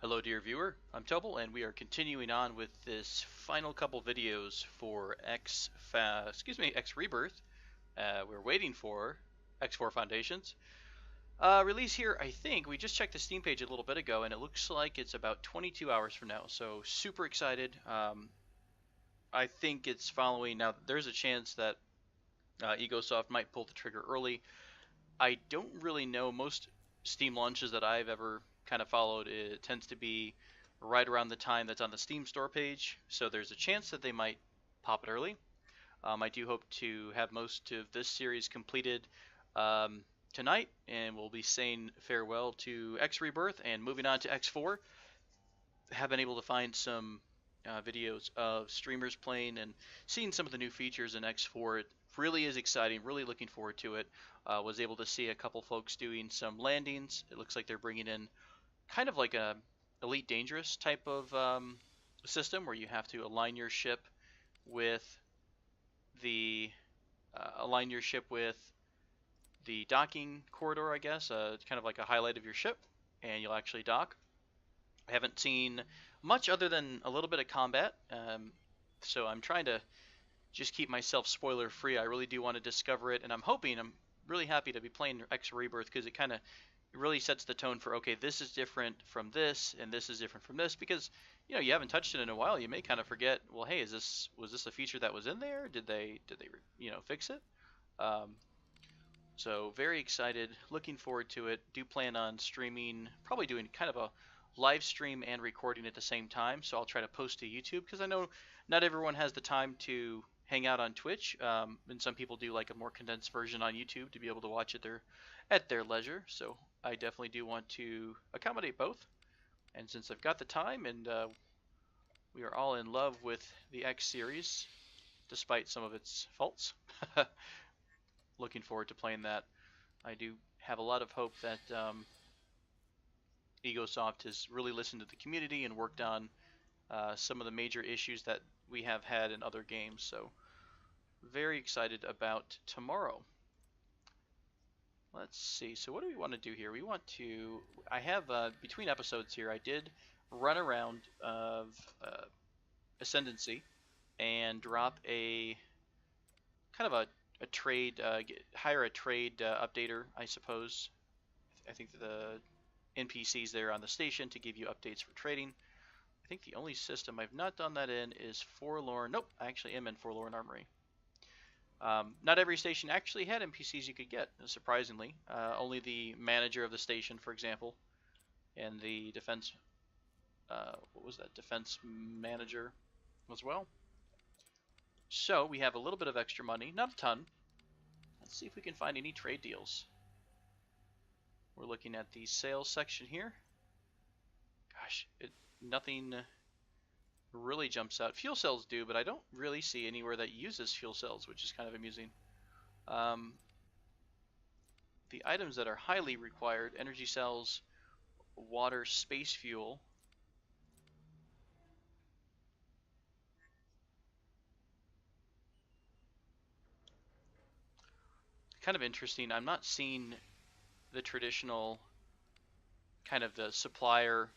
Hello dear viewer, I'm Tobel and we are continuing on with this final couple videos for X Rebirth. We're waiting for X4 Foundations. Release here, I think, we just checked the Steam page a little bit ago and it looks like it's about 22 hours from now, so super excited. I think it's following, now there's a chance that Egosoft might pull the trigger early. I don't really know, most Steam launches that I've ever kind of followed, it tends to be right around the time that's on the Steam store page, so there's a chance that they might pop it early. I do hope to have most of this series completed tonight, and we'll be saying farewell to X Rebirth and moving on to X4. Have been able to find some videos of streamers playing and seeing some of the new features in X4. It really is exciting, really looking forward to it. Was able to see a couple folks doing some landings. It looks like they're bringing in kind of like a Elite Dangerous type of system where you have to align your ship with the docking corridor, I guess. It's kind of like a highlight of your ship, and you'll actually dock. I haven't seen much other than a little bit of combat, so I'm trying to just keep myself spoiler free. I really do want to discover it, and I'm really happy to be playing X Rebirth because it really sets the tone for, okay, this is different from this and this is different from this, because you haven't touched it in a while. You may kind of forget, well, hey, was this a feature that was in there? Did they fix it? So very excited, looking forward to it. Do plan on streaming, probably doing kind of a live stream and recording at the same time, so I'll try to post to YouTube because I know not everyone has the time to hang out on Twitch, and some people do like a more condensed version on YouTube to be able to watch it at their leisure. So I definitely do want to accommodate both, and since I've got the time and we are all in love with the X series despite some of its faults, looking forward to playing that. I do have a lot of hope that Egosoft has really listened to the community and worked on some of the major issues that we have had in other games. So very excited about tomorrow. Let's see, so what do we want to do here? I have, between episodes here, I did run around of Ascendancy and drop a kind of a trade, hire a trade updater, I suppose. I think the NPCs there on the station to give you updates for trading. I think the only system I've not done that in is Forlorn. Nope, I actually am in Forlorn Armory. Not every station actually had NPCs you could get, surprisingly. Only the manager of the station, for example, and the defense, defense manager as well. So we have a little bit of extra money, not a ton. Let's see if we can find any trade deals. We're looking at the sales section here. Gosh, nothing really jumps out. Fuel cells do, but I don't really see anywhere that uses fuel cells, which is kind of amusing. The items that are highly required: energy cells, water, space fuel. Kind of interesting. I'm not seeing the traditional kind of the supplier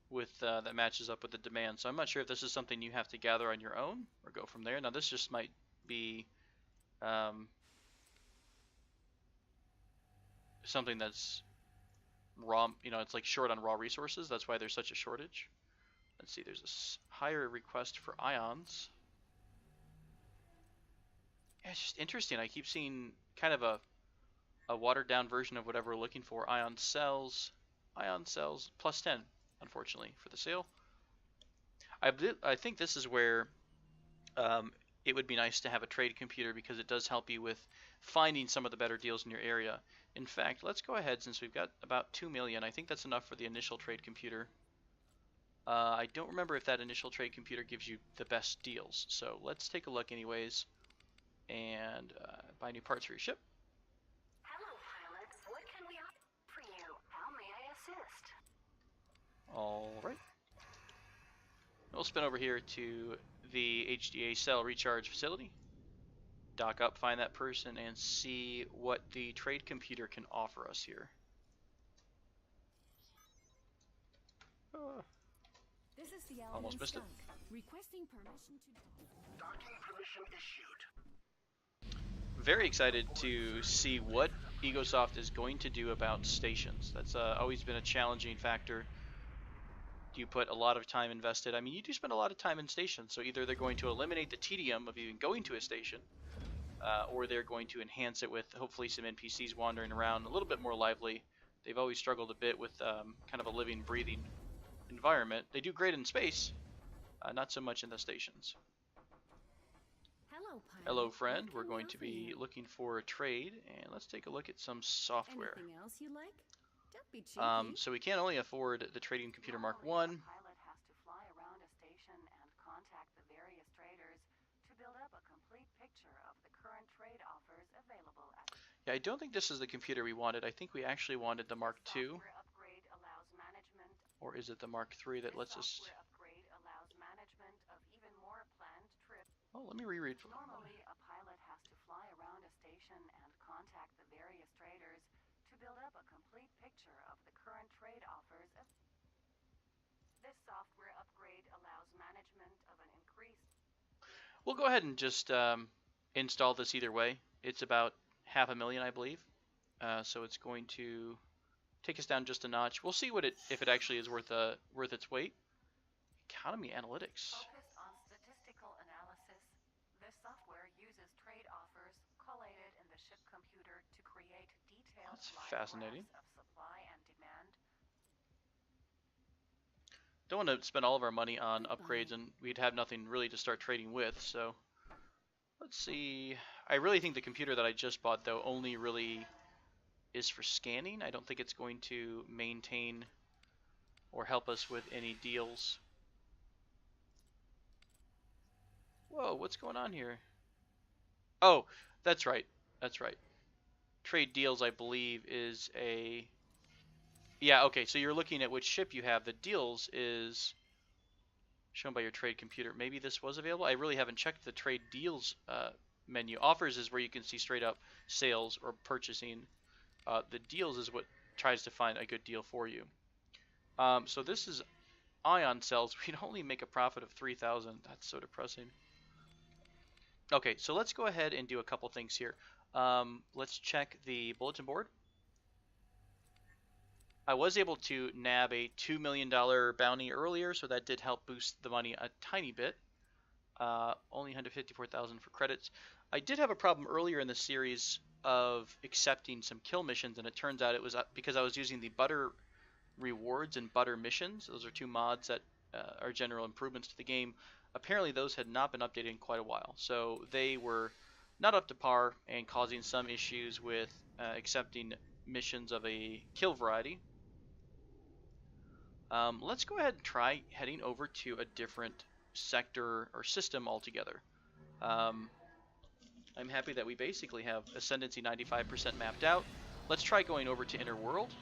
with that matches up with the demand. So I'm not sure if this is something you have to gather on your own or go from there. Now this just might be something that's raw, it's like short on raw resources. That's why there's such a shortage. Let's see, there's a higher request for ions. Yeah, it's just interesting. I keep seeing kind of a watered down version of whatever we're looking for. Ion cells plus 10, unfortunately, for the sale. I think this is where it would be nice to have a trade computer, because it does help you with finding some of the better deals in your area. In fact, let's go ahead, since we've got about 2 million. I think that's enough for the initial trade computer. I don't remember if that initial trade computer gives you the best deals, so let's take a look anyways and buy new parts for your ship. Hello, pilot. What can we offer you? How may I assist? Alright. We'll spin over here to the HDA cell recharge facility, dock up, find that person, and see what the trade computer can offer us here. This is the Almost Element missed it. Skunk. Requesting permission to Docking permission issued. Very excited to see what Egosoft is going to do about stations. That's always been a challenging factor. You put a lot of time invested. I mean, you do spend a lot of time in stations, so either they're going to eliminate the tedium of even going to a station, or they're going to enhance it with hopefully some NPCs wandering around a little bit more lively. They've always struggled a bit with kind of a living, breathing environment. They do great in space, not so much in the stations. Hello, pilot. Hello, friend. What We're can we going to offer be you? looking for a trade, and let's take a look at some software. Anything else you like? Don't be cheeky. So we can't only afford the Trading Computer Mark I. Normally, a pilot has to fly around a station and contact the various traders to build up a complete picture of the current trade offers available at Yeah, I don't think this is the computer we wanted. I think we actually wanted the Mark II, software upgrade allows management. or is it the Mark III that lets us... Software upgrade allows management of even more planned trips. Oh, let me reread. Normally, a pilot has to fly around a station and contact the various traders to build up a complete picture of the current trade offers. This software upgrade allows management of an increased. We'll go ahead and just install this either way. It's about $500,000, I believe. So it's going to take us down just a notch. We'll see what if it actually is worth its weight. Economy analytics. Focused on statistical analysis, this software uses trade offers collated in the ship computer to create detailed That's line fascinating. graphs of supply and demand. Don't want to spend all of our money on upgrades, and we'd have nothing really to start trading with. So let's see. I really think the computer that I just bought, though, only really is for scanning. I don't think it's going to maintain or help us with any deals. Whoa, what's going on here? Oh, that's right. That's right. Trade deals, I believe, is a... Yeah, okay, so you're looking at which ship you have. The deals is shown by your trade computer. Maybe this was available? I really haven't checked the trade deals menu. Offers is where you can see straight up sales or purchasing. The deals is what tries to find a good deal for you. So this is ion cells. We'd only make a profit of 3,000. That's so depressing. Okay, so let's go ahead and do a couple things here. Let's check the bulletin board. I was able to nab a $2 million bounty earlier, so that did help boost the money a tiny bit. Only 154,000 for credits. I did have a problem earlier in the series of accepting some kill missions, and it turns out it was because I was using the butter rewards and butter missions. Those are two mods that are general improvements to the game. Apparently those had not been updated in quite a while, so they were not up to par and causing some issues with accepting missions of a kill variety. Let's go ahead and try heading over to a different sector or system altogether. I'm happy that we basically have Ascendancy 95% mapped out. Let's try going over to Inner World,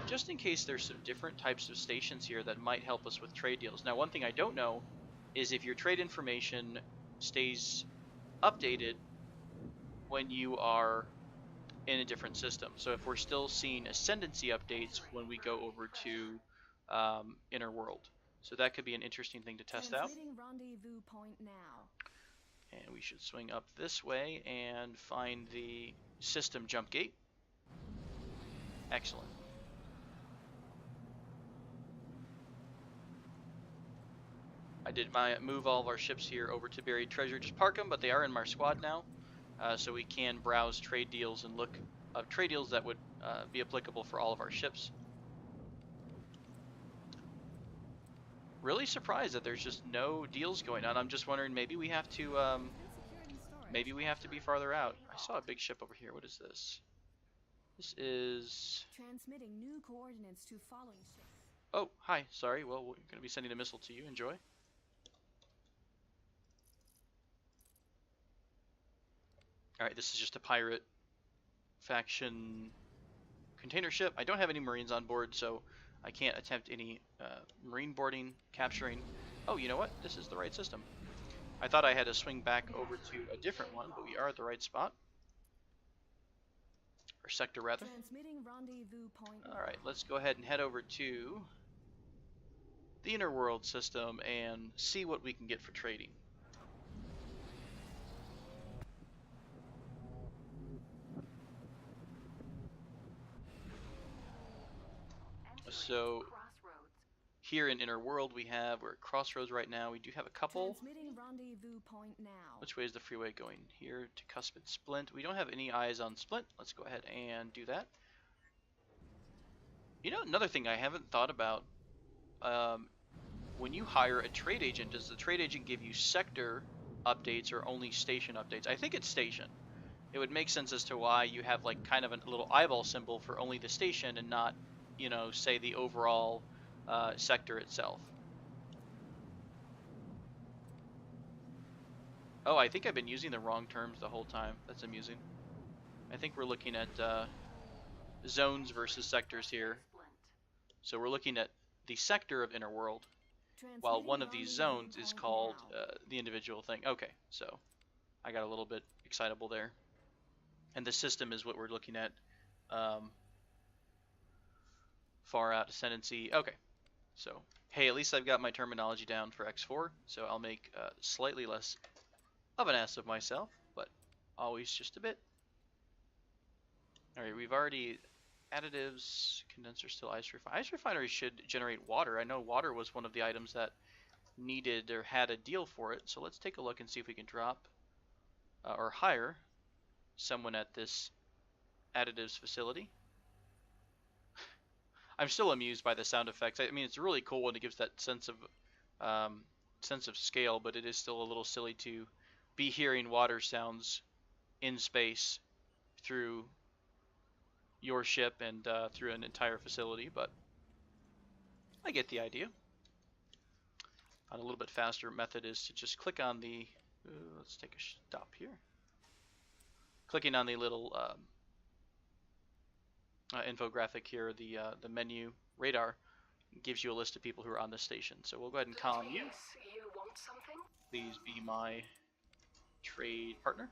just in case there's some different types of stations here that might help us with trade deals. Now, one thing I don't know is if your trade information stays updated when you are in a different system. So if we're still seeing Ascendancy updates when we go over to Inner World. So that could be an interesting thing to test out. Rendezvous point now. And we should swing up this way and find the system jump gate. Excellent. I did move all of our ships here over to Buried Treasure. Just park them, but they are in my squad now. So we can browse trade deals and look up trade deals that would be applicable for all of our ships. Really surprised that there's just no deals going on. I'm just wondering, maybe we have to be farther out. I saw a big ship over here. What is this? This is... Transmitting new coordinates to following ships. Oh, hi. Sorry. Well, we're going to be sending a missile to you. Enjoy. Alright, this is just a pirate faction container ship. I don't have any Marines on board, so I can't attempt any Marine boarding, capturing. Oh, you know what? This is the right system. I thought I had to swing back over to a different one, but we are at the right spot. Or sector, rather. Transmitting rendezvous point. Alright, let's go ahead and head over to the inner world system and see what we can get for trading. So here in inner world we're at Crossroads right now. We do have a couple. Transmitting rendezvous point now. Which way is the freeway going? Here to Cuspid Splint. We don't have any eyes on Splint. Let's go ahead and do that. You know, another thing I haven't thought about, when you hire a trade agent, does the trade agent give you sector updates or only station updates? I think it's station. It would make sense as to why you have like kind of a little eyeball symbol for only the station and not, you know, say the overall sector itself. Oh, I think I've been using the wrong terms the whole time. That's amusing. I think we're looking at zones versus sectors here. So we're looking at the sector of inner world, while one of these zones is called the individual thing. Okay, so I got a little bit excitable there. And the system is what we're looking at. Far out ascendancy. Okay, so hey, at least I've got my terminology down for X4, so I'll make slightly less of an ass of myself, but always just a bit. Alright, we've already... Additives, condenser still, ice refinery. Ice refinery should generate water. I know water was one of the items that needed or had a deal for it, so let's take a look and see if we can drop or hire someone at this additives facility. I'm still amused by the sound effects. I mean, it's really cool when it gives that sense of scale, but it is still a little silly to be hearing water sounds in space through your ship and through an entire facility, but I get the idea. A little bit faster method is to just click on the, let's take a stop here. Clicking on the little infographic here, the menu radar, gives you a list of people who are on the station. So we'll go ahead and call you. You want something? Please be my trade partner.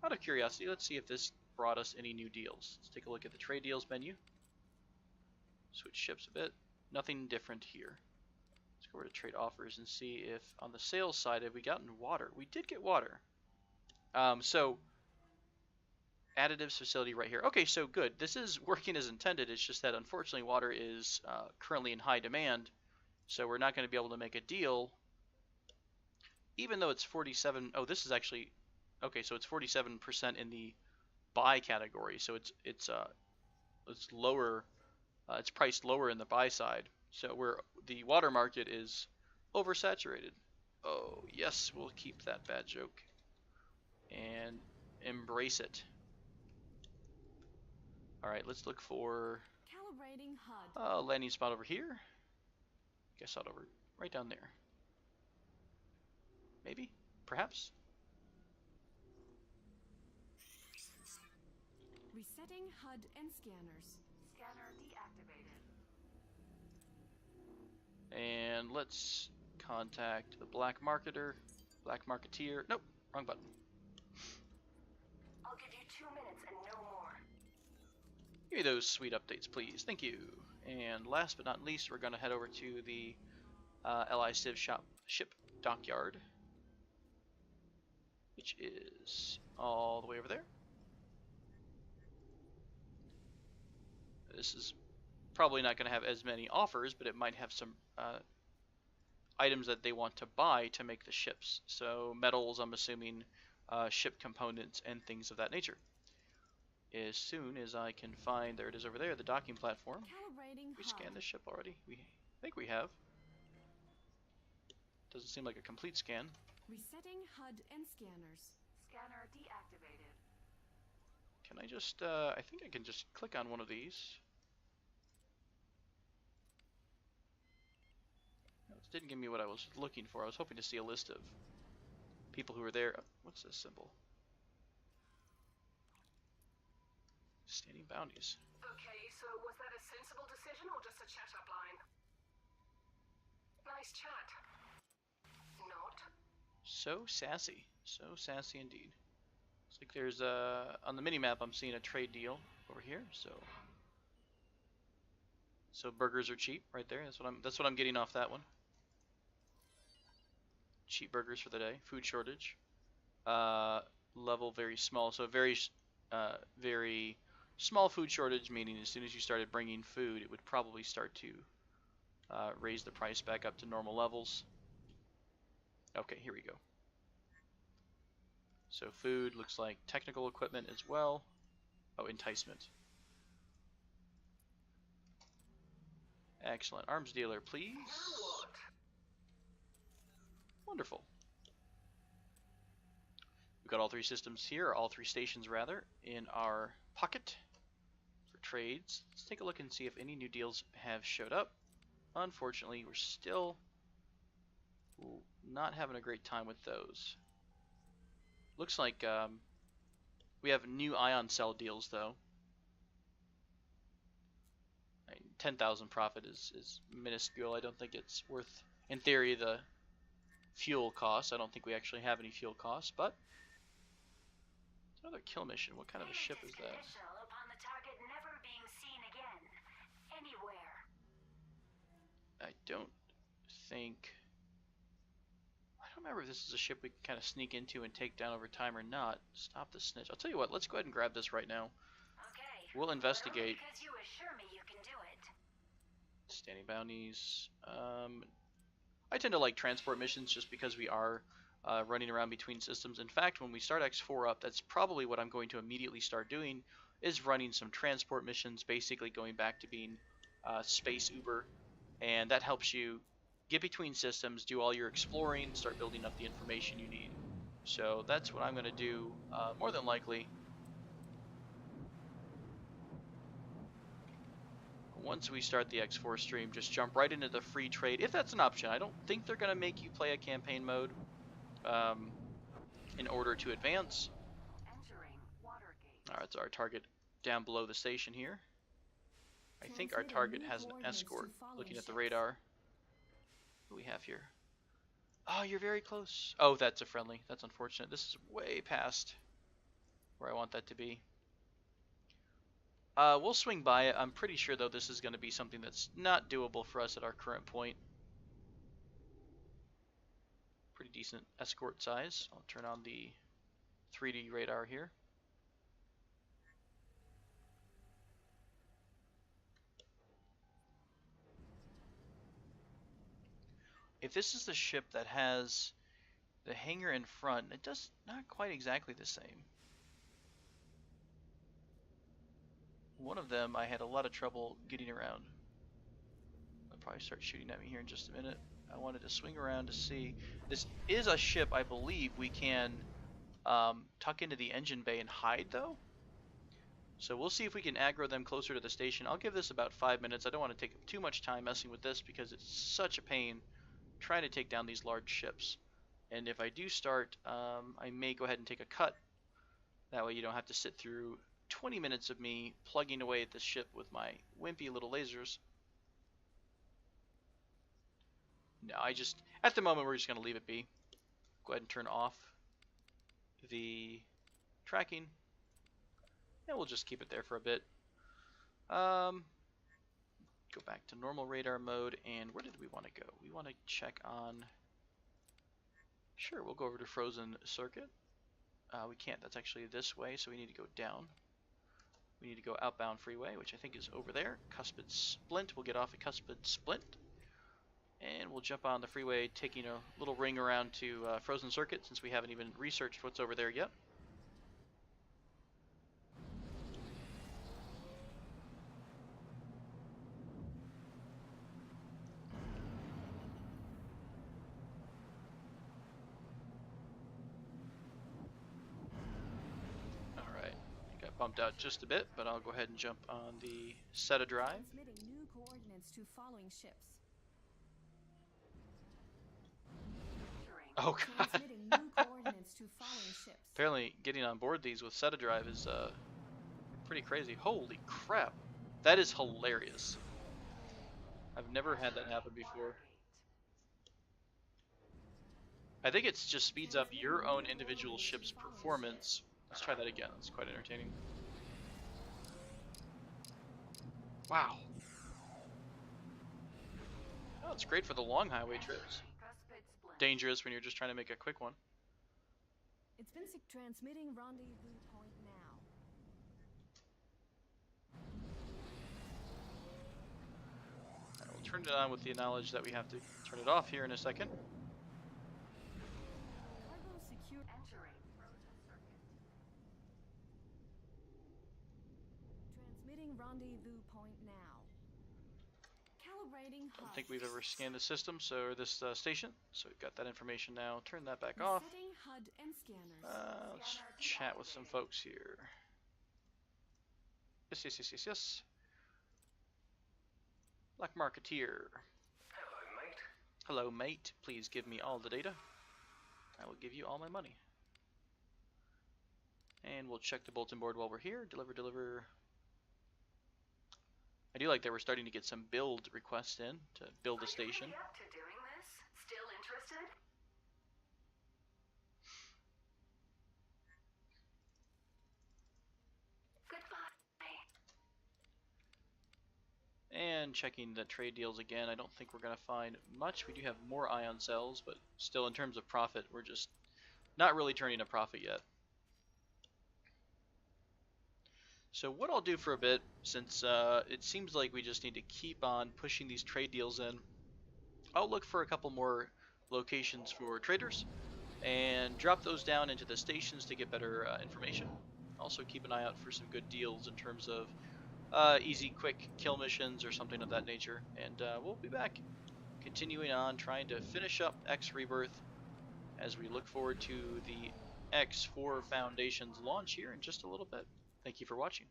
Out of curiosity, let's see if this brought us any new deals. Let's take a look at the trade deals menu. Switch ships a bit. Nothing different here. Let's go over to trade offers and see if on the sales side have we gotten water. We did get water. So additives facility right here. Okay, so good. This is working as intended. It's just that unfortunately water is currently in high demand, so we're not going to be able to make a deal. Even though it's 47. Oh, this is actually okay. So it's 47% in the buy category, so it's lower, it's priced lower in the buy side. So the water market is oversaturated. Oh yes, we'll keep that bad joke and embrace it. All right, let's look for Calibrating HUD. Landing spot over here. Guess out over right down there. Maybe, perhaps. Resetting HUD and scanners. Scanner deactivated. And let's contact the black marketeer. Nope, wrong button. I'll give you 2 minutes and no more. Give me those sweet updates, please. Thank you. And last but not least, we're going to head over to the LI Civ ship dockyard, which is all the way over there. This is probably not going to have as many offers, but it might have some items that they want to buy to make the ships. So metals, I'm assuming, ship components, and things of that nature. As soon as I can find, there it is over there, the docking platform. Calibrating We HUD. scanned this ship already. I think we have. Doesn't seem like a complete scan. Resetting HUD and scanners. Scanner deactivated. Can I just, I think I can just click on one of these. No, it didn't give me what I was looking for. I was hoping to see a list of people who were there. What's this symbol? Standing bounties. Okay, so was that a sensible decision or just a chat-up line? Nice chat. Not. So sassy indeed. Looks like there's on the mini-map I'm seeing a trade deal over here, so So burgers are cheap right there. That's what I'm getting off that one. Cheap burgers for the day. Food shortage. Level very small. So very small food shortage, meaning as soon as you started bringing food, it would probably start to raise the price back up to normal levels. Okay, here we go. So food looks like technical equipment as well. Oh, enticement. Excellent. Arms dealer, please. Wonderful. We've got all three systems here, all three stations rather, in our pocket for trades. Let's take a look and see if any new deals have showed up. Unfortunately, we're still not having a great time with those. Looks like we have new ion cell deals though. 10,000 profit is minuscule. I don't think it's worth, in theory, the fuel costs. I don't think we actually have any fuel costs, but it's another kill mission. What kind of a ship is that? Upon the target never being seen again, anywhere. I don't remember if this is a ship we can kind of sneak into and take down over time or not. Stop the snitch. I'll tell you what, let's go ahead and grab this right now. Okay. We'll investigate. Because you assure me you can do it. Standing bounties. I tend to like transport missions just because we are running around between systems. In fact, when we start X4 up, that's probably what I'm going to immediately start doing, is running some transport missions, basically going back to being space Uber, and that helps you get between systems, do all your exploring, start building up the information you need. So that's what I'm going to do, more than likely. Once we start the X4 stream, just jump right into the free trade, if that's an option. I don't think they're going to make you play a campaign mode in order to advance. Alright, so our target down below the station here. I think our target has an escort, looking at the radar. What do we have here? Oh, you're very close. Oh, that's a friendly. That's unfortunate. This is way past where I want that to be. We'll swing by it. I'm pretty sure, though, this is going to be something that's not doable for us at our current point. Pretty decent escort size. I'll turn on the 3D radar here. If this is the ship that has the hangar in front, it does not quite exactly the same. One of them I had a lot of trouble getting around. They'll probably start shooting at me here in just a minute. I wanted to swing around to see. This is a ship I believe we can tuck into the engine bay and hide though. So we'll see if we can aggro them closer to the station. I'll give this about 5 minutes. I don't want to take too much time messing with this because it's such a pain trying to take down these large ships. And if I do start, I may go ahead and take a cut. That way you don't have to sit through 20 minutes of me plugging away at this ship with my wimpy little lasers. No, at the moment we're just going to leave it be. Go ahead and turn off the tracking. And we'll just keep it there for a bit. Go back to normal radar mode, and where did we want to go? We want to check on... Sure, we'll go over to frozen circuit. We can't, that's actually this way, so we need to go down. We need to go outbound freeway, which I think is over there. Cuspid Splint, we'll get off at Cuspid Splint. And we'll jump on the freeway, taking a little ring around to frozen circuit, since we haven't even researched what's over there yet. Bumped out just a bit, but I'll go ahead and jump on the SETA drive. Transmitting new coordinates to following ships. Oh god. Transmitting new coordinates to following ships. Apparently getting on board these with SETA drive is pretty crazy. Holy crap. That is hilarious. I've never had that happen before. I think it just speeds up your own individual ship's performance. Let's try that again. It's quite entertaining. Wow. Oh, it's great for the long highway trips. Dangerous when you're just trying to make a quick one. It's been transmitting rendezvous point now. Alright, we'll turn it on with the knowledge that we have to turn it off here in a second. Cargo secure. Entering frozen circuit. Transmitting rendezvous point now. Calibrating I HUD. don't think we've ever scanned the system, or this station, so we've got that information now. Turn that back off. Resetting HUD and scanners. Let's chat with some folks here. Yes. Black Marketeer. Hello, mate. Hello, mate. Please give me all the data. I will give you all my money. And we'll check the bulletin board while we're here. Deliver. I do like that we're starting to get some build requests in to build a station. Are you really up to doing this? Still interested? Goodbye. And checking the trade deals again. I don't think we're going to find much. We do have more ion cells, but still in terms of profit, we're just not really turning a profit yet. So what I'll do for a bit, since it seems like we just need to keep on pushing these trade deals in, I'll look for a couple more locations for traders and drop those down into the stations to get better information. Also keep an eye out for some good deals in terms of easy, quick kill missions or something of that nature. And we'll be back continuing on trying to finish up X Rebirth as we look forward to the X4 Foundation's launch here in just a little bit. Thank you for watching.